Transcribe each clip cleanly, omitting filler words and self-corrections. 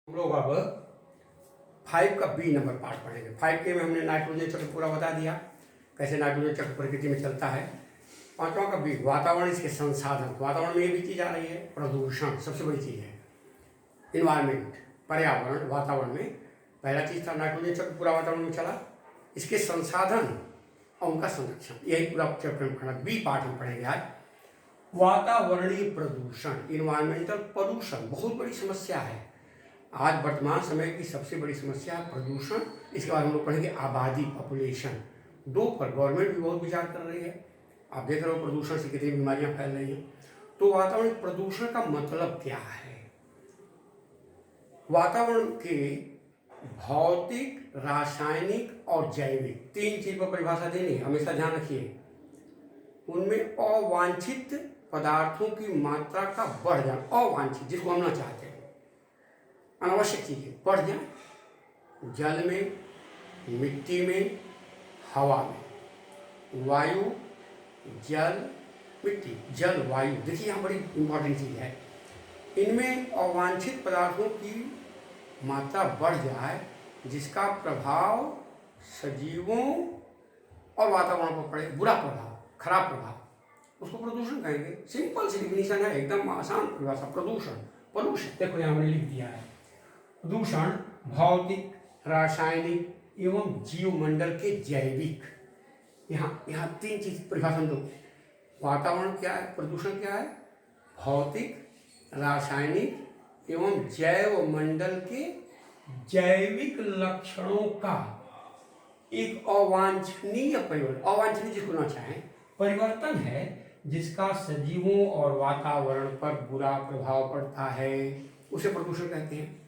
हम लोग अब 5 का बी नंबर पार्ट पढ़ेंगे। 5 के में हमने नाइट्रोजन चक्र पूरा बता दिया, कैसे नाइट्रोजन चक्र प्रकृति में चलता है। 5वां का बी वातावरण, इसके संसाधन। वातावरण में ये भी चीज़ आ रही है, प्रदूषण सबसे बड़ी चीज़ है। इन्वायरमेंट, पर्यावरण, वातावरण में पहला चीज़ था नाइट्रोजन चक्र पूरा वातावरण में चला, इसके संसाधन और उनका संरक्षण, यही पूरा चैप्टर में पढ़ना। बी पार्ट में पढ़ेंगे आज वातावरणीय प्रदूषण, इन्वायरमेंटल पोल्यूशन। बहुत बड़ी समस्या है आज वर्तमान समय की, सबसे बड़ी समस्या है प्रदूषण। इसके बाद हम लोग पढ़ेंगे आबादी, पॉपुलेशन। दो पर गवर्नमेंट भी बहुत विचार कर रही है। आप देख रहे हो प्रदूषण से कितनी बीमारियां फैल रही हैं। तो वातावरण प्रदूषण का मतलब क्या है? वातावरण के भौतिक, रासायनिक और जैविक तीन चीज पर परिभाषा देनी है, हमेशा ध्यान रखिए। उनमें अवांछित पदार्थों की मात्रा का बढ़ जाना, अवांछित जिसको हम ना चाहते हैं, अनावश्यक चीजें बढ़ जाए, जल में, मिट्टी में, हवा में। वायु, जल, मिट्टी, जल, वायु, देखिए यहाँ बड़ी इंपॉर्टेंट चीज है। इनमें अवांछित पदार्थों की मात्रा बढ़ जाए जिसका प्रभाव सजीवों और वातावरण पर पड़े, बुरा प्रभाव, खराब प्रभाव, उसको प्रदूषण कहेंगे। सिंपल सी डिफिनीशन है, एकदम आसान परिभाषा। प्रदूषण, पोल्यूशन, देखो यहाँ मैंने लिख दिया है। प्रदूषण भौतिक, रासायनिक एवं जीवमंडल के जैविक। यहाँ तीन चीज परिभाषा दो। वातावरण क्या है, प्रदूषण क्या है? भौतिक, रासायनिक एवं जैव मंडल के जैविक लक्षणों का एक अवांछनीय परिवर्तन, अवांछनीय जिसको ना चाहें, परिवर्तन है जिसका सजीवों और वातावरण पर बुरा प्रभाव पड़ता है, उसे प्रदूषण कहते हैं।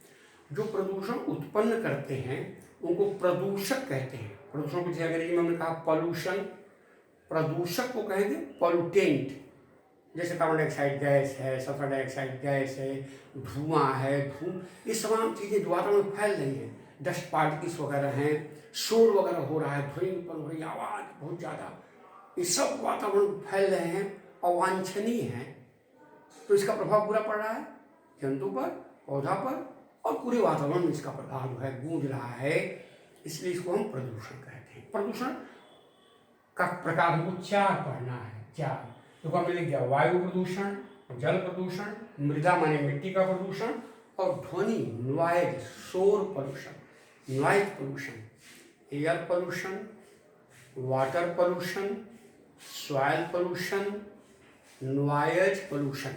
जो प्रदूषण उत्पन्न करते हैं उनको प्रदूषक कहते हैं। प्रदूषण को अंग्रेजी में हमने कहा पॉल्यूशन, प्रदूषक को कहेंगे पॉल्यूटेंट। जैसे कार्बन डाइऑक्साइड गैस है, सल्फर डाइऑक्साइड गैस है, धुआं है, ये तमाम चीज़ें जो वातावरण में फैल रही हैं, डस्ट पार्टिकल्स वगैरह हैं, शोर वगैरह हो रहा है, ध्वनि उत्पन्न हो रही है, आवाज़ बहुत ज़्यादा, ये सब वातावरण में फैल रहे हैं, अवांछनीय हैं। तो इसका प्रभाव बुरा पड़ रहा है जंतु पर, पौधा पर, और पूरे वातावरण में इसका प्रभाव जो है गूंज रहा है, इसलिए इसको हम प्रदूषण कहते हैं। प्रदूषण का प्रकार हमको चार पढ़ना है, चार। तो हमने लिख दिया वायु प्रदूषण, जल प्रदूषण, मृदा माने मिट्टी का प्रदूषण, और ध्वनि, नॉइज, शोर pollution, noise pollution, air pollution, water pollution, soil pollution, noise pollution.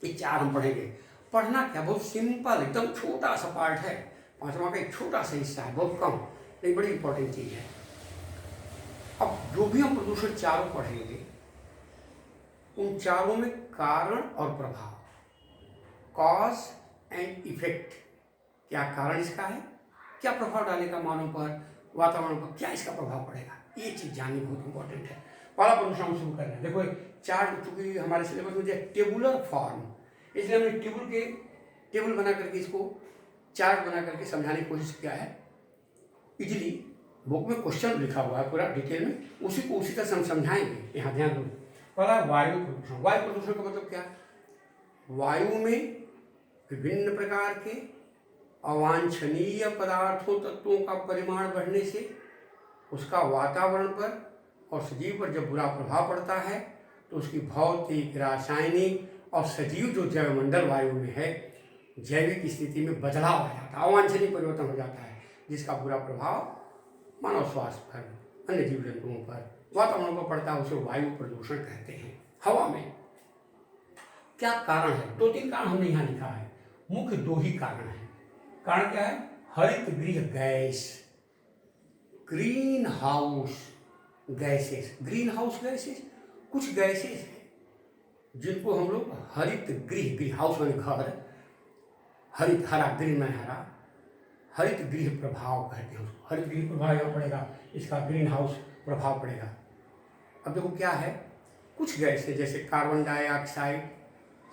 ये चार हम पढ़ेंगे। पढ़ना क्या, बहुत सिंपल, एकदम छोटा सा पार्ट है, 5वां का एक छोटा सा हिस्सा है, बहुत कम, लेकिन बड़ी इंपॉर्टेंट चीज है। अब जो भी हम प्रदूषण चारों पढ़ेंगे, उन चारों में कारण और प्रभाव, कॉज एंड इफेक्ट, क्या कारण इसका है, क्या प्रभाव डालेगा मानव पर, वातावरण पर, क्या इसका प्रभाव पड़ेगा, ये चीज जाननी बहुत इंपॉर्टेंट है। पहला प्रदूषण हम शुरू कर रहे हैं। देखो चार, चूंकि हमारे सिलेबस में टेबुलर फॉर्म, इसलिए हमने टेबल बना करके, इसको चार्ट बना करके समझाने की कोशिश किया है। इजीली बुक में क्वेश्चन लिखा हुआ है पूरा डिटेल में, उसी को उसी तरह हम समझाएंगे। यहाँ ध्यान दो। पहला वायु प्रदूषण। वायु प्रदूषण का मतलब क्या? वायु में विभिन्न प्रकार के अवांछनीय पदार्थों, तत्वों का परिमाण बढ़ने से उसका वातावरण पर और सजीव पर जब बुरा प्रभाव पड़ता है, तो उसकी भौतिक, रासायनिक और सजीव जो जैवमंडल वायु में है, जैविक स्थिति में बदलाव आ जाता है, अवांछनीय परिवर्तन हो जाता है, जिसका बुरा प्रभाव मानव स्वास्थ्य पर, अन्य जीव जंतुओं पर, वातावरण पर पड़ता है, उसे वायु प्रदूषण कहते हैं। हवा में क्या कारण है? 2-3 कारण हमने यहाँ लिखा है, मुख्य 2 ही कारण है। कारण क्या है? हरित गृह gas, green house gases. Green house gases, कुछ गैसेस हैं जिनको हम लोग हरित गृह हाउस माने घर, हरित, हरा, ग्रीन माने हरा, हरित गृह प्रभाव कहते हैं उसको। हरित गृह प्रभाव यहाँ पड़ेगा, इसका ग्रीन हाउस प्रभाव पड़ेगा। अब देखो क्या है, कुछ गैसें जैसे carbon dioxide,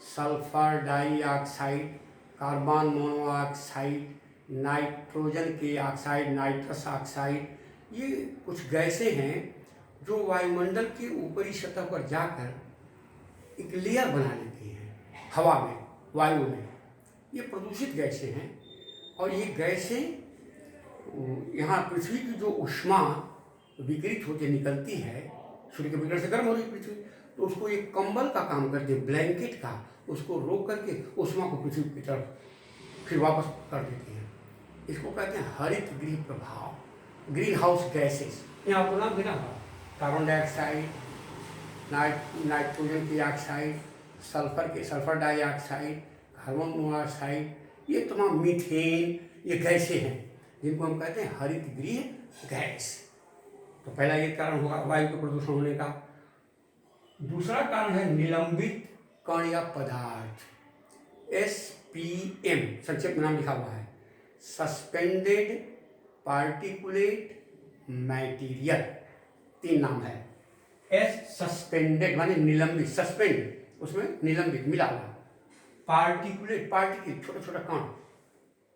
sulphur dioxide, carbon monoxide, nitrogen के ऑक्साइड, नाइट्रस ऑक्साइड, ये कुछ गैसें हैं जो वायुमंडल के ऊपरी सतह पर जाकर एक लेयर बना लेती हैं हवा में, वायु में, ये प्रदूषित गैसें हैं और ये गैसें यहाँ पृथ्वी की जो ऊष्मा विकिरित होकर निकलती है, सूर्य के विकिरण से गर्म हो रही है पृथ्वी, तो उसको एक कंबल का काम करते हैं, ब्लैंकेट का, उसको रोक करके ऊष्मा को पृथ्वी की तरफ फिर वापस कर देते हैं। इसको कहते हैं हरित गृह प्रभाव, ग्रीन हाउस गैसेस। यहाँ आपको नाम देना होगा, कार्बन डाइऑक्साइड, नाइट्रोजन की oxide, sulphur dioxide, carbon monoxide, ये तमाम मीथेन, ये गैसें हैं जिनको हम कहते हैं हरित गृह गैस। तो पहला ये कारण होगा वायु के प्रदूषण होने का। दूसरा कारण है निलंबित कण या पदार्थ, SPM संक्षेप में नाम लिखा हुआ है, सस्पेंडेड पार्टिकुलेट मैटीरियल। 3 नाम है। सस्पेंडेड माने निलंबित, सस्पेंड उसमें निलंबित मिला हुआ, पार्टिकुलेट पार्टिकल छोटा छोटा कण,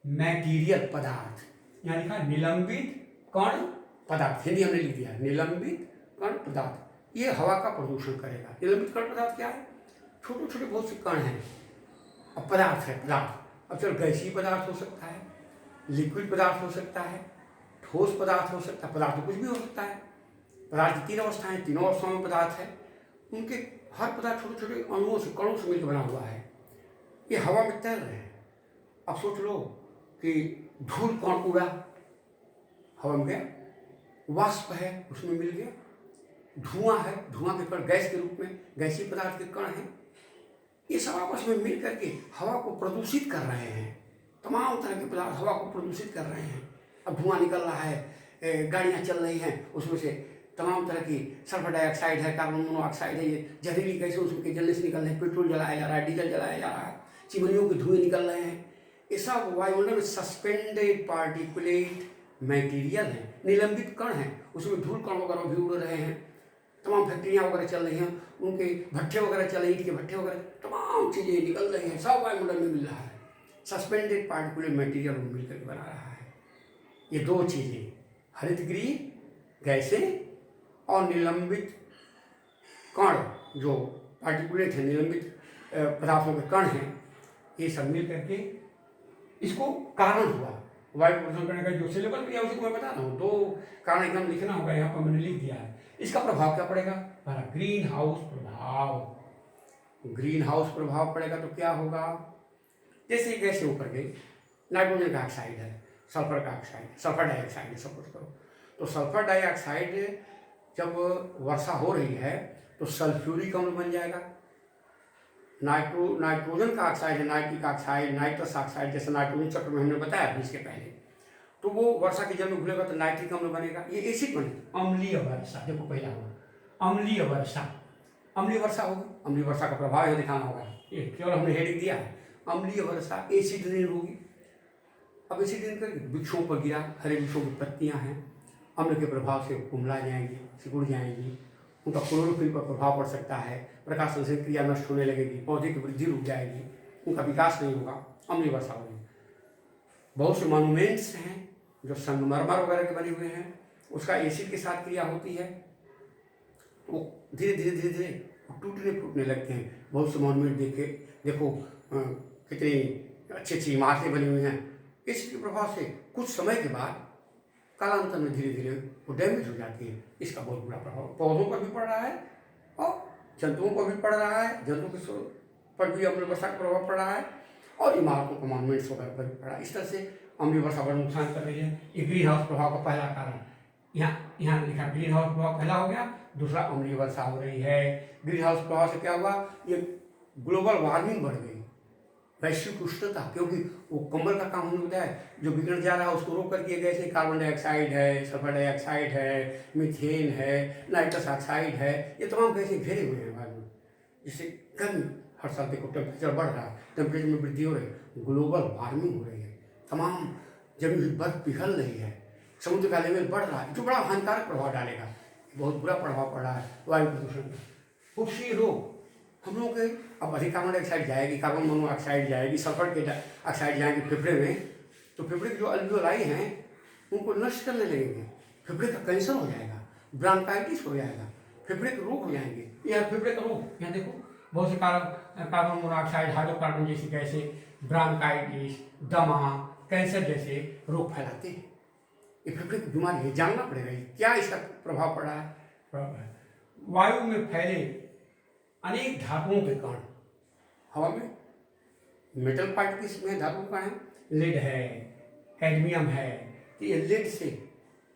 मैटीरियल पदार्थ, यहाँ लिखा निलंबित कण पदार्थ, हिंदी हमने लिख दिया निलंबित कण पदार्थ। ये हवा का प्रदूषण करेगा। निलंबित कण पदार्थ क्या है? छोटे छोटे बहुत से कण हैं और पदार्थ है, पदार्थ। अब चलो गैसीय पदार्थ हो सकता है, लिक्विड पदार्थ हो सकता है, ठोस पदार्थ हो सकता है, पदार्थ तो कुछ भी हो सकता है। पदार्थ की 3 अवस्थाएं, तीनों अवस्थाओं में पदार्थ है। उनके हर पदार्थ छोटे छोटे अणुओं से, कणों से मिलकर बना हुआ है। ये हवा में तैर रहे हैं। अब सोच लो कि धूल कण उड़ा, हवा में गया, वाष्प है उसमें मिल गया, धुआं है, धुआं के कण गैस के रूप में, गैसीय पदार्थ के कण हैं, ये सब आपस में मिल करके हवा को प्रदूषित कर रहे हैं। तमाम तरह के पदार्थ हवा को प्रदूषित कर रहे हैं। अब धुआं निकल रहा है, गाड़ियाँ चल रही हैं, उसमें से तमाम तरह की सल्फर डाइऑक्साइड है, कार्बन मोनोऑक्साइड है, ये जहरीली गैसें उसमें के जलने से निकल रहे हैं, पेट्रोल जलाया जा रहा है, डीजल जलाया जा रहा है, चिमनियों के धुएं निकल रहे हैं। ये सब वायुमंडल में सस्पेंडेड पार्टिकुलेट मैटीरियल है, निलंबित कण हैं, उसमें धूल कण वगैरह भी उड़ रहे हैं। तमाम फैक्ट्रियाँ वगैरह चल रही हैं, उनके भट्ठे वगैरह चल रहे हैं, ईंट के भट्ठे वगैरह, तमाम चीज़ें निकल रही हैं, सब वायुमंडल में मिल रहा है। सस्पेंडेड पार्टिकुलेट मैटीरियल मिलकर बना रहा है। ये 2 चीज़ें, हरित गृह गैसें और निलंबित कण, जो पार्टिकुलेट है, निलंबित पदार्थों के कण हैं, ये सब मिल करके इसको कारण हुआ वायु प्रदूषण करने का। जो सिलेबस दिया उसी को मैं बता रहा हूँ। 2 कारण एकदम लिखना होगा, यहाँ पर मैंने लिख दिया है। इसका प्रभाव क्या पड़ेगा? पहला ग्रीन हाउस प्रभाव। ग्रीन हाउस प्रभाव पड़ेगा तो क्या होगा? जैसे गैसें ऊपर गई, नाइट्रोजन का ऑक्साइड है, सल्फर का ऑक्साइड, सल्फर डाइऑक्साइड है, सब कुछ करो तो सल्फर डाइऑक्साइड जब वर्षा हो रही है तो सल्फ्यूरिक अम्ल बन जाएगा। नाइट्रोजन का ऑक्साइड है, नाइट्रिक ऑक्साइड, नाइट्रस ऑक्साइड, जैसे नाइट्रोजन चक्र में हमने बताया अभी इसके पहले, तो वो वर्षा के जल में घुलेगा तो नाइट्रिक अम्ल बनेगा, ये एसिड बनेगा। अम्लीय वर्षा, देखो पहला हुआ अम्लीय वर्षा, अम्लीय वर्षा होगी। अम्लीय वर्षा का प्रभाव यहाँ दिखाना होगा, ये केवल हमने हेडिंग दिया है। अम्लीय वर्षा एसिड रेन होगी। अब एसिड रेन करके वृक्षों पर गिरा, हरे वृक्षों की पत्तियाँ हैं, अम्ल के प्रभाव से कुम्हला जाएंगी, सिकुड़ जाएंगी, उनका क्लोरोफिल पर प्रभाव पड़ सकता है, प्रकाश संश्लेषण क्रिया नष्ट होने लगेगी, पौधे की वृद्धि रुक जाएगी, उनका विकास नहीं होगा, अम्लीय वर्षा होगी। बहुत से मॉन्यूमेंट्स हैं जो संगमरमर वगैरह के बने हुए हैं, उसका एसिड के साथ क्रिया होती है, वो धीरे धीरे धीरे धीरे टूटने फूटने लगते हैं। बहुत से मॉन्यूमेंट देखो कितनी अच्छी अच्छी इमारतें बनी हुई हैं। एसिड के प्रभाव से कुछ समय के बाद कालांतर में धीरे धीरे वो डैमेज हो जाती है। इसका बहुत बुरा प्रभाव पौधों पर भी पड़ रहा है और जंतुओं पर भी पड़ रहा है, जंतुओं के पर भी अम्लीय वर्षा का प्रभाव पड़ रहा है और इमारतों को मॉन्यूमेंट्स वगैरह पर भी पड़ रहा है। इस तरह से अम्लीय वर्षा बड़ा नुकसान कर रही है। ये ग्रीन हाउस प्रभाव का पहला कारण, यहाँ लिखा ग्रीन हाउस प्रभाव पहला हो गया। दूसरा अम्लीय वर्षा हो रही है। ग्रीन हाउस प्रभाव से क्या हुआ? ये ग्लोबल वार्मिंग बढ़ गई, वैश्विक उष्णता, क्योंकि वो कंबल का काम होता है, जो बिगड़ जा रहा है उसको रोक करके गैसें, कार्बन डाइऑक्साइड है, सल्फर डाइऑक्साइड है, मीथेन है, नाइट्रस ऑक्साइड है, ये तमाम गैसें घेरे हुए हैं वायु में, जिससे गर्मी हर साल देखो टेम्परेचर बढ़ रहा है, टेम्परेचर में वृद्धि हो रही है, ग्लोबल वार्मिंग हो रही है, तमाम जमी हुई बर्फ पिघल रही है, समुद्र का लेवल बढ़ रहा है, जो बड़ा हानिकारक प्रभाव डालेगा। बहुत बुरा प्रभाव पड़ रहा है वायु प्रदूषण का। खूब सी रोग हम लोग के, अब अधिक कार्बन डाइऑक्साइड जाएगी, कार्बन मोनोऑक्साइड जाएगी, सल्फर के ऑक्साइड जाएंगे फेफड़े में, तो फेफड़े के जो अल्वियोलाई हैं उनको नष्ट करने लगेंगे, फेफड़े का कैंसर हो जाएगा, ब्रांकाइटिस हो जाएगा, फेफड़े के रोग हो जाएंगे। यह फेफड़े का रोग, यहाँ देखो बहुत से कार्बन मोनोऑक्साइड, हाइड्रोकार्बन जैसी गैसें ब्रांकाइटिस, दमा, कैंसर जैसे रोग फैलाते हैं। ये फेफड़े की बीमारी है, जानना पड़ेगा क्या इसका प्रभाव पड़ा है। वायु में फैले अनेक धातुओं के कण, हवा में मेटल पार्टिकल्स में धातु का है, लेड है, कैडमियम है, तो ये लेड से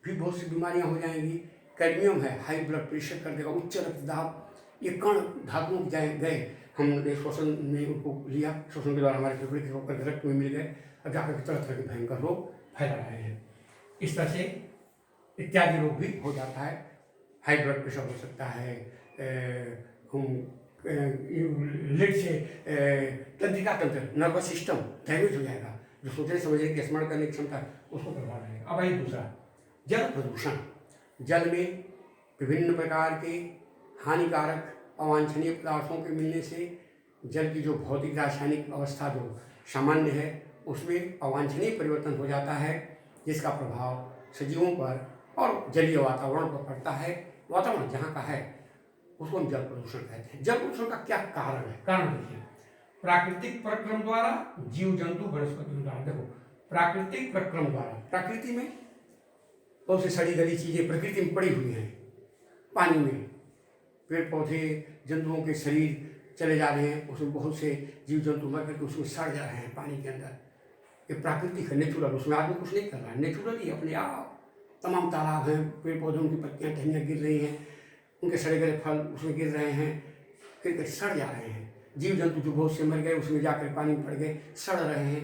भी बहुत सी बीमारियां हो जाएंगी। कैडमियम है, हाई ब्लड प्रेशर कर देगा, उच्च रक्तदाब, ये कण धातुओं के गए, हमने श्वसन में उनको लिया, श्वसन के द्वारा हमारे फेफड़े के होकर रक्त में मिल गए, अब जाकर तरह तरह के भयंकर रोग फैला रहे हैं। इस तरह से इत्यादि रोग भी हो जाता है। हाई ब्लड प्रेशर हो सकता है, लेड से तंत्रिका तंत्र, नर्वस सिस्टम डैमेज हो जाएगा, जो सोचने समझने की स्मरण करने की क्षमता उसको प्रभाव रहेगा। अब आइए दूसरा, जल प्रदूषण। जल में विभिन्न प्रकार के हानिकारक अवांछनीय पदार्थों के मिलने से जल की जो भौतिक रासायनिक अवस्था जो सामान्य है उसमें अवांछनीय परिवर्तन हो जाता है, जिसका प्रभाव सजीवों पर और जलीय वातावरण पर पड़ता है। वातावरण जहाँ का है उसको हम जल प्रदूषण कहते हैं। जल प्रदूषण का क्या कारण है? कारण देखिए, प्राकृतिक प्रक्रम द्वारा, जीव जंतु वनस्पति द्वारा। देखो, प्राकृतिक प्रक्रम द्वारा, प्रकृति में बहुत सी सड़ी गली चीजें प्रकृति में पड़ी हुई हैं, पानी में पेड़ पौधे जंतुओं के शरीर चले जा रहे हैं, उसमें बहुत से जीव जंतु मर करके उसमें सड़ जा रहे हैं पानी के अंदर। ये प्राकृतिक है, नेचुरल, उसमें आदमी कुछ नहीं कर रहा है, नेचुरली अपने आप तमाम तालाब हैं, पेड़ पौधों की पत्तियाँ टहनियाँ गिर रही हैं, उनके सड़े गले फल उसमें गिर रहे हैं, फिर सड़ जा रहे हैं। जीव जंतु जो बहुत से मर गए उसमें जाकर पानी में पड़ गए, सड़ रहे हैं,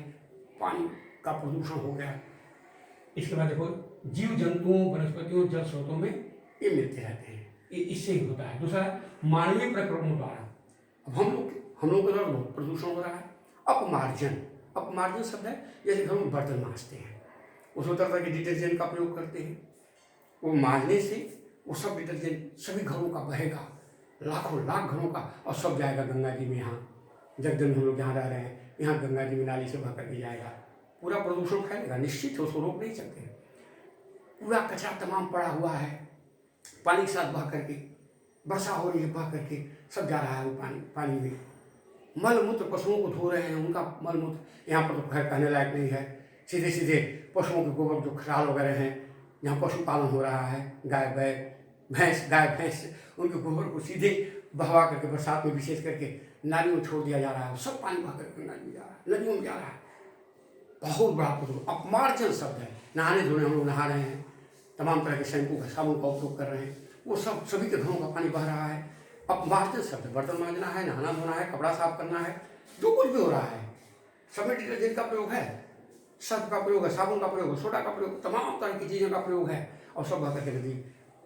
पानी का प्रदूषण हो गया। इसके बाद देखो, जीव जंतुओं वनस्पतियों जल स्रोतों में ये मिलते रहते हैं, ये इससे ही होता है। दूसरा, मानवीय प्रक्रमों द्वारा। अब हम लोग के द्वारा बहुत प्रदूषण हो रहा है। अपमार्जन, अपमार्जन शब्द है, जैसे घरों में बर्तन मांजते हैं, उसमें तरह तरह के डिटर्जेंट का प्रयोग करते हैं, वो मांजने से वो सब डिटर्जेंट सभी घरों का बहेगा, लाखों लाख घरों का, और सब जाएगा गंगा जी में। यहाँ जगदन हम लोग जहाँ रह रहे हैं, यहाँ गंगा जी में नाली से बह करके जाएगा, पूरा प्रदूषण फैलेगा, निश्चित है, उसको रोक नहीं सकते। पूरा कचरा तमाम पड़ा हुआ है, पानी के साथ बह करके, वर्षा हो रही है बह करके सब जा रहा है वो पानी में। मल मूत्र पशुओं को धो रहे हैं, उनका मल मूत्र यहाँ पर तो खैर कहने लायक नहीं है, सीधे सीधे पशुओं के गोबर जो खराल वगैरह हैं, जहाँ पशुपालन हो रहा है, गाय भैंस, उनके गोबर को सीधे बहवा करके बरसात में विशेष करके नालियों में छोड़ दिया जा रहा है, सब पानी बहा करके नदी में जा रहा है, नदियों में जा रहा है। बहुत बड़ा प्रदूषण, अपमार्जन शब्द है। नहाने धोने हम लोग नहा रहे हैं, तमाम तरह के शैम्पू का साबुन का उपयोग कर रहे हैं, वो सब सभी के घरों का पानी बह रहा है। अपमार्जन शब्द, बर्तन मांजना है, नहाना धोना है, कपड़ा साफ करना है, जो कुछ भी हो रहा है, सब में डिटर्जेंट का प्रयोग है, सर्फ का प्रयोग है, साबुन का प्रयोग है, सोडा का प्रयोग, तमाम तरह की चीज़ों का प्रयोग है, और सब बह करके नदी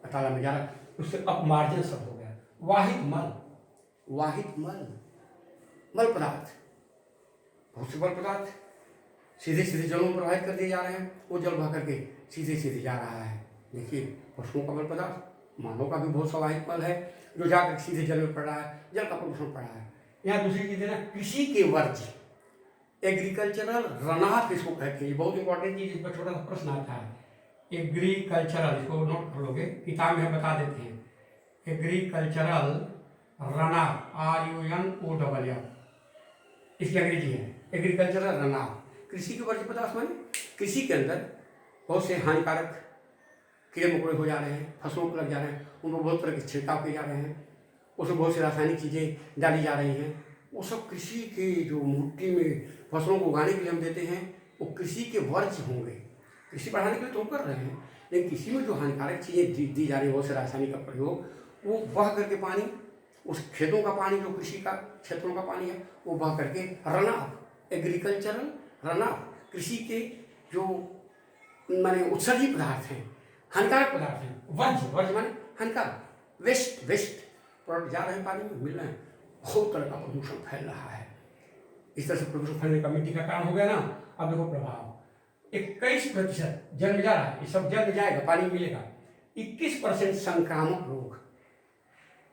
तालाब में जा रहा है, उससे अपमार्जन शब्द हो गया। वाहित मल, वाहित मल, मल पदार्थ, बहुत से मल पदार्थ सीधे सीधे जलों में प्रवाहित कर दिए जा रहे हैं, वो जल बह करके सीधे सीधे जा रहा है। देखिए, पशुओं का मल पदार्थ, मानव का भी बहुत स्वाभाविक मल है, जो जाकर सीधे जल में पड़ रहा है, जल का प्रदूषण पड़ रहा है। यहाँ दूसरी चीज़ है ना, कृषि के वर्ज्य, एग्रीकल्चरल रनऑफ इसको कहते हैं। बहुत इंपॉर्टेंट चीज़, इस पर छोटा सा प्रश्न आता है। एग्रीकल्चरल, इसको नोट कर लोगे, किताब में बता देते हैं। एग्रीकल्चरल रनऑफ, RUNOFF, इसकी अंग्रेजी है एग्रीकल्चरल रनऑफ। कृषि के वर्ज्य पदार्थ माने कृषि के अंदर बहुत से हानिकारक कीड़े मकोड़े हो जा रहे हैं, फसलों को लग जा रहे हैं, उनको बहुत तरह के छिड़काव किए जा रहे हैं, उसमें बहुत सी रासायनिक चीज़ें डाली जा रही हैं, वो सब कृषि के जो मिट्टी में फसलों को उगाने के लिए हम देते हैं, वो कृषि के वर्ज्य होंगे। कृषि बढ़ाने के लिए तो हम कर रहे हैं, लेकिन कृषि में जो हानिकारक चीज़ें दी जा रही है, बहुत से रासायनिक का प्रयोग, वो बह करके पानी, उस खेतों का पानी, जो कृषि का क्षेत्रों का पानी है, वो बह करके रनऑफ, एग्रीकल्चरल रनऑफ, कृषि के जो माने उत्सर्जी पदार्थ हैं, हानिकारक पदार्थ हैं, वर्ज्य माने हानिकारक, वेस्ट प्रोडक्ट जा रहे हैं पानी में, मिल रहे हैं, बहुत तरह का प्रदूषण फैल रहा है। इस तरह से प्रदूषण फैलने का मिट्टी का कारण हो गया ना। अब देखो प्रभाव, 21% जल में जा रहा है, ये सब जल में जाएगा, पानी में मिलेगा। 21% संक्रामक रोग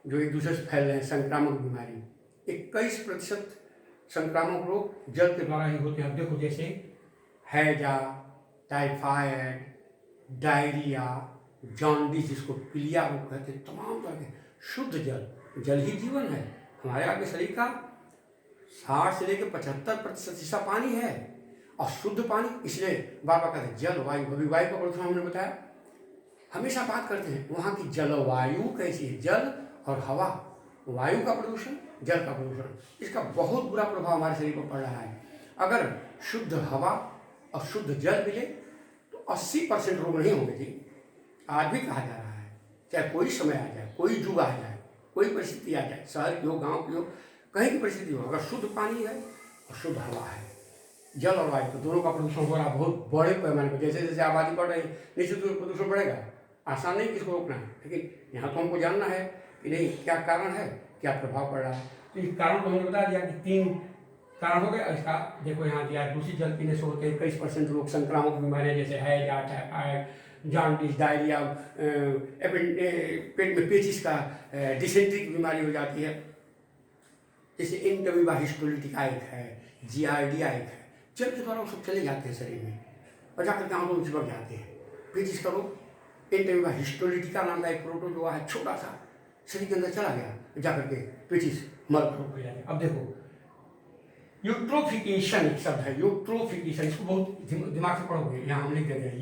जो एक दूसरे से फैल रहे हैं, संक्रामक बीमारी, 21% संक्रामक रोग जल के द्वारा ही होते हैं। अब देखो, जैसे हैजा, टाइफाइड, डायरिया, जॉन्डिस, जिसको पीलिया रोग कहते हैं, तमाम तरह के। शुद्ध जल, जल ही जीवन है, हमारे आगे शरीर का 60 से लेकर 75% हिस्सा पानी है और शुद्ध पानी। इसलिए बार बार कहते हैं जल वायु, अभी वायु का प्रदूषण हमने बताया। हमेशा बात करते हैं वहाँ की जलवायु कैसी है, जल और हवा, वायु का प्रदूषण, जल का प्रदूषण, इसका बहुत बुरा प्रभाव हमारे शरीर पर पड़ रहा है। अगर शुद्ध हवा और शुद्ध जल मिले तो 80% रोग नहीं होंगे जी। आज भी कहा जा रहा है, चाहे कोई समय आ जाए, कोई युग आ जाए, कोई परिस्थिति आ जाए, शहर की हो, गाँव की हो, कहीं की परिस्थिति हो, अगर शुद्ध पानी है और शुद्ध हवा है, जल और वायु, तो दोनों का प्रदूषण हो रहा बहुत बड़े पैमाने पर। जैसे जैसे आबादी बढ़ रही है निश्चित रूप से प्रदूषण बढ़ेगा। आसान नहीं किसको रोकना है, लेकिन यहाँ तो हमको जानना है कि नहीं क्या कारण है, क्या प्रभाव पड़ रहा है। तो इस कारण को हमने बता दिया कि 3 कारण हो गए। इसका देखो यहाँ दिया, दूषित जल पीने से होते हैं 21% रोग, संक्रामक बीमारियाँ जैसे हैजा, टाइफाइड, जॉन्डिस, डायरिया, पेट में पेचिस का, डिसेंट्री की बीमारी हो जाती है। जैसे इंटरवीवा हिस्टोलिटिका एक है, जियार्डिया एक है, जल के द्वारा वो सब चले जाते हैं शरीर में और जाकर गाँव में चिपक जाते हैं। पेचिस का रोग, इंटरवीवा हिस्टोलिटिका नाम का एक प्रोटोजोआ है, छोटा सा, शरीर के अंदर चला गया, जाकर के पेचिस मल रोग हो जाए। अब देखो यूट्रोफिकेशन एक शब्द है, यूट्रोफिकेशन, इसको बहुत दिमाग से पढ़ोगे। यहाँ हम लिख देते हैं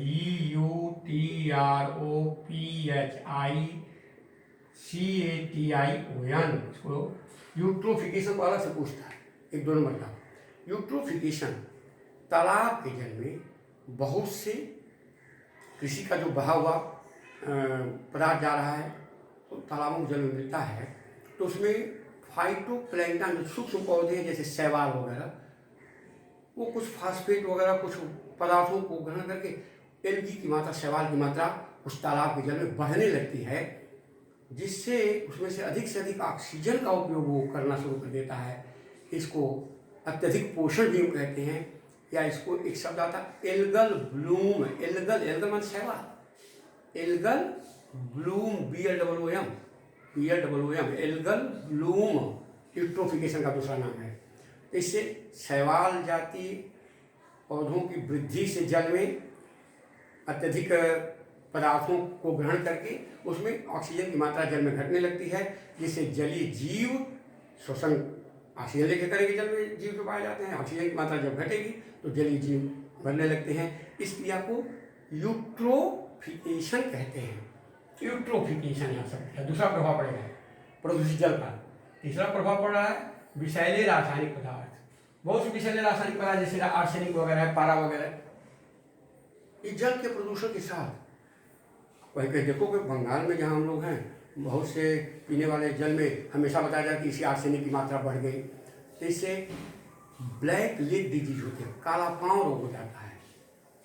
UTROPHICATION, इसको यूट्रोफिकेशन को अलग से पूछता है, 1-2 नंबर का। यूट्रोफिकेशन, तालाब के जल में बहुत से कृषि का जो बहा हुआ पदार्थ जा रहा है तो तालाबों में जल में मिलता है, तो उसमें फाइटोप्लैंक्टन, जो सूक्ष्म पौधे जैसे शैवाल वगैरह, वो कुछ फास्फेट वगैरह कुछ पदार्थों को ग्रहण करके एलगी की मात्रा, शैवाल की मात्रा उस तालाब के जल में बढ़ने लगती है, जिससे उसमें से अधिक ऑक्सीजन का उपयोग वो करना शुरू कर देता है। इसको अत्यधिक पोषण भी कहते हैं, या इसको एक शब्द आता है एल्गल ब्लूम। एल्गल मान शैवाल, algal Bloom, BLOOM, algal Bloom eutrophication का दूसरा नाम है। इससे शैवाल जाति पौधों की वृद्धि से जल में अत्यधिक पदार्थों को ग्रहण करके उसमें ऑक्सीजन की मात्रा जल में घटने लगती है, जिससे जलीय जीव श्वसन ऑक्सीजन लेके करेंगे, जल में जीव जो पाए जाते हैं, ऑक्सीजन की मात्रा जब घटेगी तो जलीय जीव बनने लगते हैं। इस क्रिया को यूट्रोफिकेशन कहते हैं। यूट्रोफिकेशन यहाँ शब्द है। दूसरा प्रभाव पड़ेगा प्रदूषित जल का। तीसरा प्रभाव पड़ रहा है विषैले रासायनिक पदार्थ। बहुत से विषैले रासायनिक पदार्थ जैसे आर्सेनिक वगैरह, पारा वगैरह, इस जल के प्रदूषण के साथ वही कहीं देखोगे बंगाल में जहाँ हम लोग हैं, बहुत से पीने वाले जल में हमेशा बताया जाए कि इसी आर्सेनिक की मात्रा बढ़ गई, तो इससे ब्लैक लेग डिजीज होते हैं, काला पाँव रोग हो जाता है,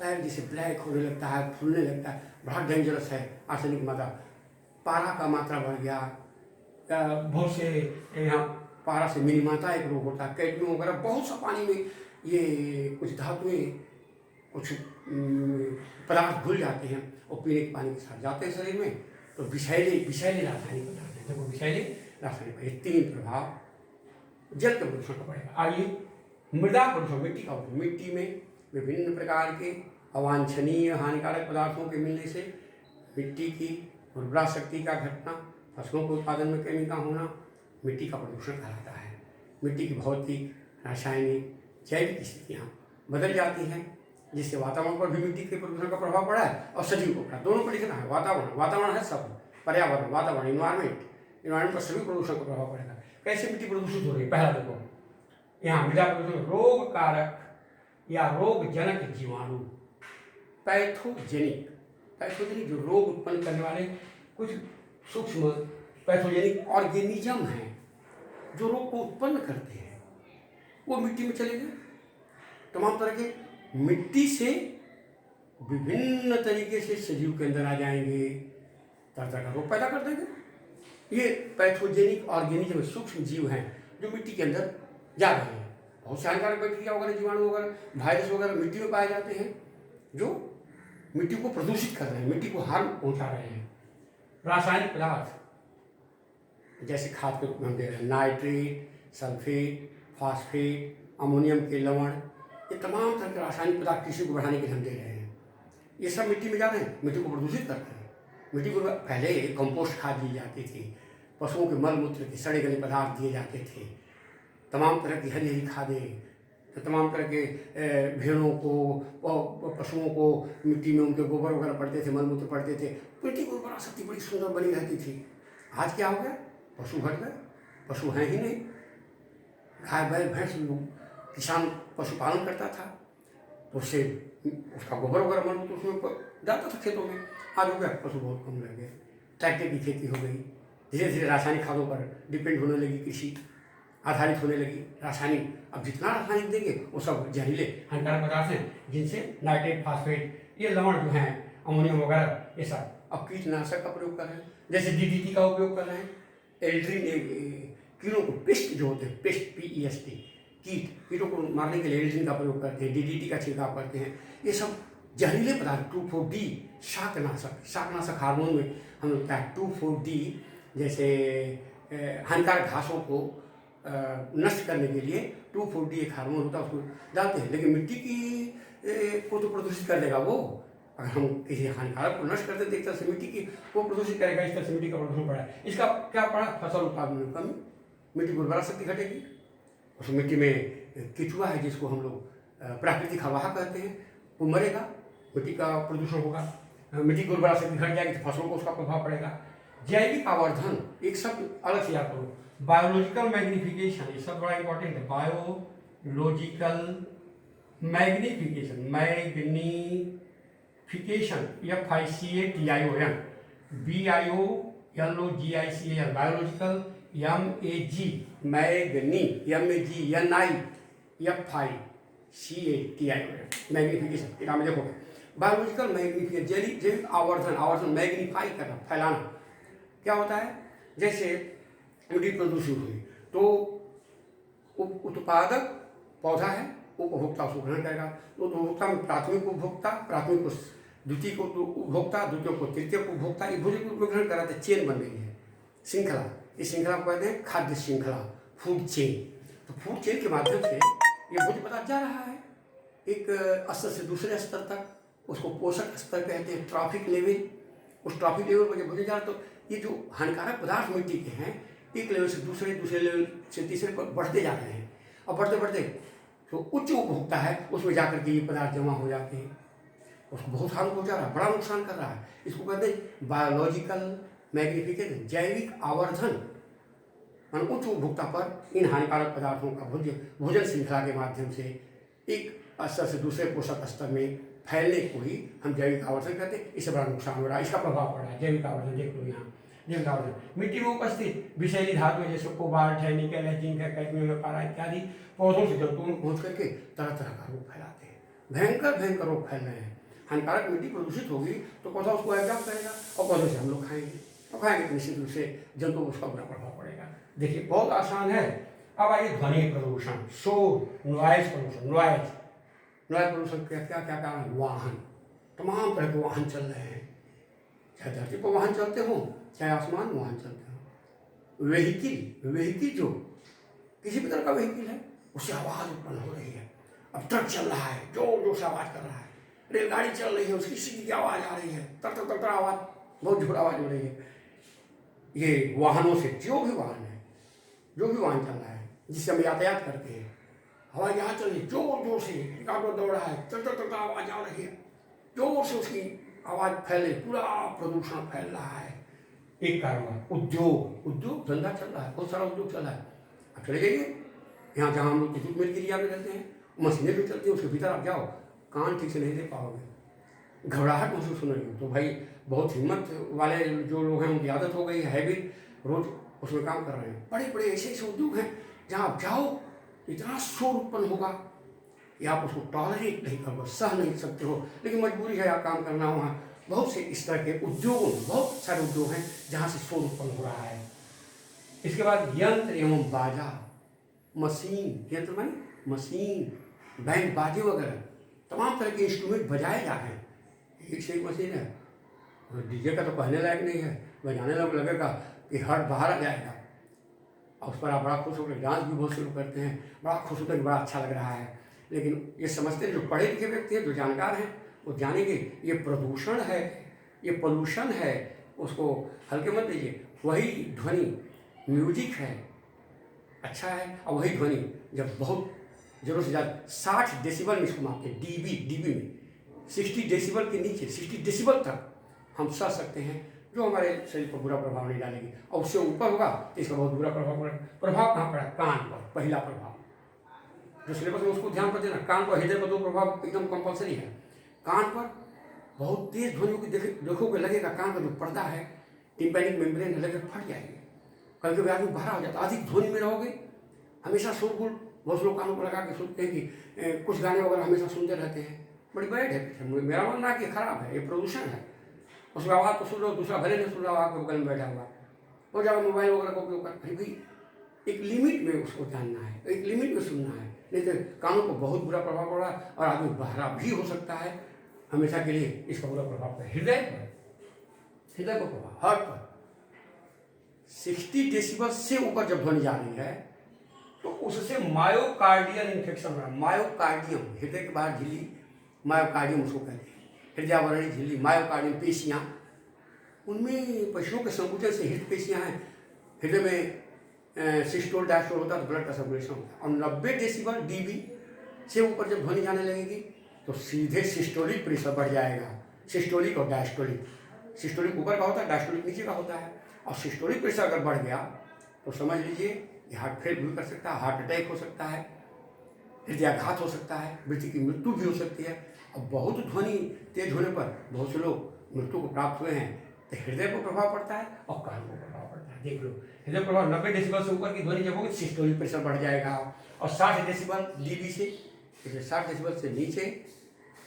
पैर जैसे ब्लैक होने लगता है, फूलने लगता है, बहुत डेंजरस है आर्सेनिक की मात्रा। पारा का मात्रा बढ़ गया, बहुत से यहाँ पारा से मिनीमाता एक रोग होता है, कैडमियम वगैरह, बहुत सा पानी में ये कुछ धातुएँ, कुछ पदार्थ घुल जाते हैं और पीने के पानी के साथ जाते हैं शरीर में, तो विषैले रासायनिक पदार्थ हैं। देखो विषैले रासायनिक, ये 3 प्रभाव जल के प्रदूषण का पड़ेगा। आइए मृदा प्रदूषण, मिट्टी का प्रदूषण। मिट्टी में विभिन्न प्रकार के अवांछनीय हानिकारक पदार्थों के मिलने से मिट्टी की उर्वरा शक्ति का घटना, फसलों के उत्पादन में कमी का होना मिट्टी का प्रदूषण कहलाता है। मिट्टी की भौतिक, रासायनिक, जैविक स्थितियाँ बदल जाती हैं, जिससे वातावरण पर भी मिट्टी के प्रदूषण का प्रभाव पड़ा है और सजीव को पड़ा, दोनों पर लिखना है। वातावरण है सब, पर्यावरण, वातावरण, इन्वायरमेंट पर सभी प्रदूषण का प्रभाव पड़ेगा। कैसे मिट्टी प्रदूषित हो रही है? पहला देखो यहाँ मृदा प्रदूषण, रोग कारक या रोगजनक जीवाणु, पैथोजेनिक जो रोग उत्पन्न करने वाले कुछ सूक्ष्म पैथोजेनिक ऑर्गेनिज्म हैं जो रोग को उत्पन्न करते हैं, वो मिट्टी में चले गए। तमाम तरह के मिट्टी से विभिन्न तरीके से सजीव के अंदर आ जाएंगे, तरह तरह का रोग पैदा कर देंगे। ये पैथोजेनिक ऑर्गेनिज्म सूक्ष्म जीव हैं जो मिट्टी के अंदर जा रहे हैं। बहुत से हानिकारक बैक्टीरिया वगैरह, जीवाणु वगैरह, वायरस वगैरह मिट्टी में पाए जाते हैं जो मिट्टी को प्रदूषित कर रहे हैं, मिट्टी को हार्म पहुंचा रहे हैं। रासायनिक पदार्थ जैसे खाद के रूप में हम दे रहे हैं, नाइट्रेट, सल्फेट, फास्फेट, अमोनियम के लवण, ये तमाम तरह के रासायनिक पदार्थ कृषि को बढ़ाने के लिए हम दे रहे हैं। ये सब मिट्टी में जा रहे हैं, मिट्टी को प्रदूषित करते हैं। मिट्टी को पहले कंपोस्ट खाद दी जाती थी, पशुओं के मल मूत्र के सड़े गले पदार्थ दिए जाते थे, तमाम तरह की हरी हरी खादें, तो तमाम तरह के भेड़ों को, पशुओं को मिट्टी में उनके गोबर वगैरह पड़ते थे, मलमूत्र पड़ते थे, मिट्टी की उर्वरा शक्ति बड़ी सुंदर बनी रहती थी। आज क्या हो गया, पशु घट गए, पशु हैं ही नहीं। गाय बैल भैंस किसान पशुपालन करता था, तो उससे उसका गोबर वगैरह मलमूत्र उसमें जाता था खेतों में। आज हो गया, पशु बहुत कम रह गए, ट्रैक्टर की खेती हो गई, धीरे धीरे रासायनिक खादों पर डिपेंड होने लगी, कृषि आधारित होने लगी। रासायनिक, अब जितना रासायनिक देंगे वो सब जहरीले हानिकारक पदार्थ हैं, जिनसे नाइट्रेट, फास्फेट, ये लवण जो हैं, अमोनियम वगैरह, ये सब। अब कीटनाशक का प्रयोग कर रहे हैं, जैसे DDT का उपयोग कर रहे हैं, एल्ड्रिन, कीड़ों को, पेस्ट जो होते हैं, पेस्ट PEST, कीटों को मारने के लिए एल्ड्रिन का प्रयोग करते हैं, DDT का छिड़काव करते हैं। ये सब जहरीले पदार्थ, 2,4-D शाकनाशक हार्मोन में हम लोग क्या 2,4-D जैसे हानिकारक घासों को नष्ट करने के लिए 2,4-D एक हार्मोन होता है, उसको डालते हैं। लेकिन मिट्टी की को तो प्रदूषित कर देगा वो। अगर हम किसी हानिकारक को नष्ट करते देखते से मिट्टी की को प्रदूषित करेगा, इस तरह से मिट्टी का प्रदूषण बढ़ा है। इसका क्या पड़ा, फसल उत्पादन में कमी, मिट्टी की उर्वरा शक्ति घटेगी, उस मिट्टी में केचुआ है जिसको हम लोग प्राकृतिक हवा कहते हैं, वो मरेगा, मिट्टी का प्रदूषण होगा, मिट्टी की उर्वरा शक्ति घट जाएगी तो फसलों को उसका प्रभाव पड़ेगा। जैविक आवर्धन, एक शब्द अलग से याद करो, बायोलॉजिकल मैग्निफिकेशन, ये सब बड़ा इंपॉर्टेंट है। Biological magnification, magnification, FICATION, BIOLOGICAL, biological, magnification, magnification, एक में देखो, बायोलॉजिकल मैग्निफिकेशन, जैविक आवर्धन, आवर्धन मैग्नीफाई करना, फैलाना। क्या होता है, जैसे मिट्टी प्रदूषित हुई तो उत्पादक पौधा है, उपभोक्ता उसको ग्रहण करेगा, तो उपभोक्ता में प्राथमिक उपभोक्ता, प्राथमिक को द्वितीय को उपभोक्ता, द्वितीय को तृतीय उपभोक्ता, ये भोजन को ग्रहण कराते, चेन बन गई है, श्रृंखला। इस श्रृंखला को कहते हैं खाद्य श्रृंखला, फूड चेन। तो फूड चेन के माध्यम से ये भोज्य पदार्थ जा रहा है एक स्तर से दूसरे स्तर तक, उसको पोषक स्तर कहते हैं, ट्रॉफिक लेवल। उस ट्रॉफिक लेवल पर जब भोजन जा रहा तो ये जो हानिकारक पदार्थ मिट्टी के हैं, एक लेवल से दूसरे लेवल से तीसरे पर बढ़ते जा रहे हैं, और बढ़ते बढ़ते जो उच्च उपभोक्ता है उसमें जाकर के ये पदार्थ जमा हो जाते हैं, उसको बहुत हानि पहुंचा रहा है, बड़ा नुकसान कर रहा है। इसको कहते हैं बायोलॉजिकल मैग्निफिकेशन, जैविक आवर्धन। मान उच्च उपभोक्ता पर इन हानिकारक पदार्थों का भोजन श्रृंखला के माध्यम से एक स्तर से दूसरे पोषक स्तर में फैलने को ही हम जैविक आवर्धन कहते हैं। इससे बड़ा नुकसान हो रहा है, इसका प्रभाव पड़ रहा है। जैविक आवर्धन देख लो यहाँ, जैविक आवर्धन मिट्टी में उपस्थित विषैली धातुएं जैसे कोबाल्ट है, निकल है, जिंक है, कैडमियम है, पारा इत्यादि पौधों से जंतुओं में पहुँच करके तरह तरह का रोग फैलाते हैं। भयंकर भयंकर रोग फैल रहे हैं। हानिकारक मिट्टी प्रदूषित होगी तो पौधा उसको एब्जॉर्ब करेगा, और पौधे से हम लोग खाएंगे, और खाएंगे तो निश्चित रूप से जंतुओं को उसका बुरा प्रभाव पड़ेगा। देखिए बहुत आसान है। अब आइए ध्वनि प्रदूषण, शोर, नॉइज पोल्यूशन। नॉइज पोल्यूशन क्या क्या क्या कारण, वाहन, तमाम तरह के वाहन चल रहे हैं, चाहे धरती पर वाहन चलते हों, चाहे आसमान में वाहन चलते हों। व्हीकल जो किसी भी तरह का व्हीकल है उससे आवाज़ उत्पन्न हो रही है। अब ट्रक चल रहा है, जोर जोर से आवाज़ कर रहा है, रेलगाड़ी चल रही है, उसकी सीटी की आवाज़ आ रही है, तर तर तर आवाज़, बहुत जोर आवाज़ हो रही है। ये वाहनों से, जो भी वाहन है, जो भी वाहन चल रहा है जिससे हम यातायात करते हैं, हवा यहाँ चल रही, जोर जोर से रिकार्डो दौड़ रहा है, तर तर तर आवाज़ आ रही है, जोर से उसकी आवाज़ फैले, पूरा प्रदूषण फैल रहा है। एक कारण उद्योग धंधा चल रहा है, बहुत सारा उद्योग चल रहा है। अब चले जाइए यहाँ जहाँ हम लोग विद्युत मिल एरिया में रहते हैं, मशीनें भी चलती हैं, उसके भीतर आप जाओ, कान ठीक से नहीं दे पाओगे, घबराहट महसूस होने लगी। तो भाई बहुत हिम्मत वाले जो लोग हैं उनकी आदत हो गई है भी, रोज उसमें काम कर रहे हैं। बड़े बड़े ऐसे ऐसे उद्योग हैं जहाँ आप जाओ इतना शोर उत्पन्न होगा कि आप उसको टॉलरेट नहीं कर सह नहीं सकते हो, लेकिन मजबूरी है आप काम करना। वहाँ बहुत से इस तरह के उद्योगों में बहुत सारे उद्योग हैं जहाँ से शोर उत्पन्न हो रहा है। इसके बाद यंत्र एवं बाजा, मशीन, यंत्र माने मशीन, बैंड बाजे वगैरह, तमाम तरह के इंस्ट्रूमेंट बजाए जा रहे हैं। एक से एक मशीन है, डीजे का तो कहने लायक नहीं है, बजाने लोग लगेगा कि हर बाहर आ जाएगा, और उस पर आप बड़ा खुश होकर डांस भी बहुत शुरू करते हैं, बड़ा खुश होकर बड़ा अच्छा लग रहा है। लेकिन ये समझते हैं, जो पढ़े लिखे व्यक्ति हैं, जो जानकार हैं, वो जानेंगे ये प्रदूषण है, ये पोल्यूशन है, उसको हल्के मत लीजिए। वही ध्वनि म्यूजिक है, अच्छा है। और वही ध्वनि जब बहुत ज़रूरत से ज़्यादा 60 डेसिबल में इसको मापते हैं, डीबी में 60 डेसिबल के नीचे 60 डेसिबल तक हम सह सकते हैं, जो हमारे शरीर पर बुरा प्रभाव नहीं डालेगी। और उससे ऊपर होगा तो इसका बहुत बुरा प्रभाव पड़ेगा। प्रभाव कहाँ पड़ा? कान पर पहला प्रभाव, जो सिलेबस में उसको ध्यान पर देना। कान पर हृदय पर 2 प्रभाव एकदम कंपलसरी है। कान पर बहुत तेज ध्वनियों की देखोगे लगेगा कान का जो पर्दा है, टिम्पैनिक मेम्ब्रेन है, लगेगा फट जाएगी। कभी कभी आदमी बहरा हो जाता है। अधिक ध्वनि में रहोगे, हमेशा शोरगुल, बहुत लोग कानों को लगा के सुनते हैं कि कुछ गाने वगैरह हमेशा सुनते रहते हैं, बड़ी बैड है। मेरा मानना है कि खराब है, ये प्रदूषण है। उसका आवाज़ तो सुन लो, दूसरा भले नहीं सुन रहा हो, आपके बगल में बैठा हुआ वो ज़्यादा मोबाइल वगैरह का उपयोग कर, फिर भी एक लिमिट में उसको जानना है, एक लिमिट में सुनना है, नहीं तो कानों को बहुत बुरा प्रभाव पड़ रहा है और आदमी बहरा भी हो सकता है हमेशा के लिए। इसका बुरा प्रभाव पड़ा हृदय पर, हृदय को प्रभाव, हार्ट पर 60 डेसिबल से ऊपर जब ध्वनि जा रही है तो उससे मायोकार्डियल इन्फेक्शन हो रहा है। मायोकार्डियम, हृदय के बाहर झिल्ली, मायोकार्डियम उसको कहते हैं, हृदयावरणी झिल्ली, मायोकार्डियम पेशियाँ, उनमें पशुओं के संकुचन से हृदय पेशियाँ हैं। हृदय में सिस्टोल डायस्टोल होता है तो ब्लड का सर्कुलेशन होता है। और 90 डेसिबल डीबी से ऊपर जब ध्वनि जाने लगेगी तो सीधे सिस्टोलिक प्रेशर बढ़ जाएगा। सिस्टोलिक और डायस्टोलिक, सिस्टोलिक ऊपर का होता है, डायस्टोलिक नीचे का होता है। और सिस्टोलिक प्रेशर अगर बढ़ गया तो समझ लीजिए कि हार्ट फेल भी कर सकता है, हार्ट अटैक हो सकता है, हृदयाघात हो सकता है, व्यक्ति की मृत्यु भी हो सकती है। और बहुत ध्वनि तेज होने पर बहुत से लोग मृत्यु को प्राप्त हुए हैं। तो हृदय को प्रभाव पड़ता है और कान को प्रभाव पड़ता है। देख लो, हृदय प्रभाव 90 डेसिबल से ऊपर की ध्वनि जब होगी सिस्टोलिक प्रेशर बढ़ जाएगा। और 60 डेसिबल डीबी से, इसलिए 60 डेसिबल से नीचे,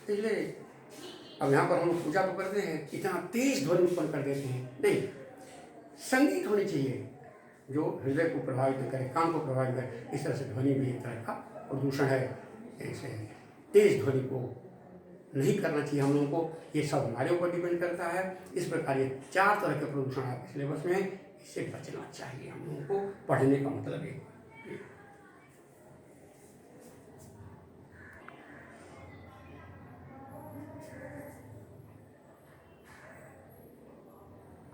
इसलिए अब यहाँ पर हम लोग पूजा तो करते हैं, इतना तेज ध्वनि उत्पन्न कर देते हैं, नहीं, संगीत होनी चाहिए जो हृदय को प्रभावित करे, कान को प्रभावित करे। इस तरह से ध्वनि भी एक तरह का प्रदूषण है। ऐसे तेज ध्वनि को नहीं करना चाहिए हम लोगों को, ये सब हमारे ऊपर डिपेंड करता है। इस प्रकार ये 4 तरह के प्रदूषण आपके सिलेबस में, इससे बचना चाहिए हम लोगों को। पढ़ने का मतलब है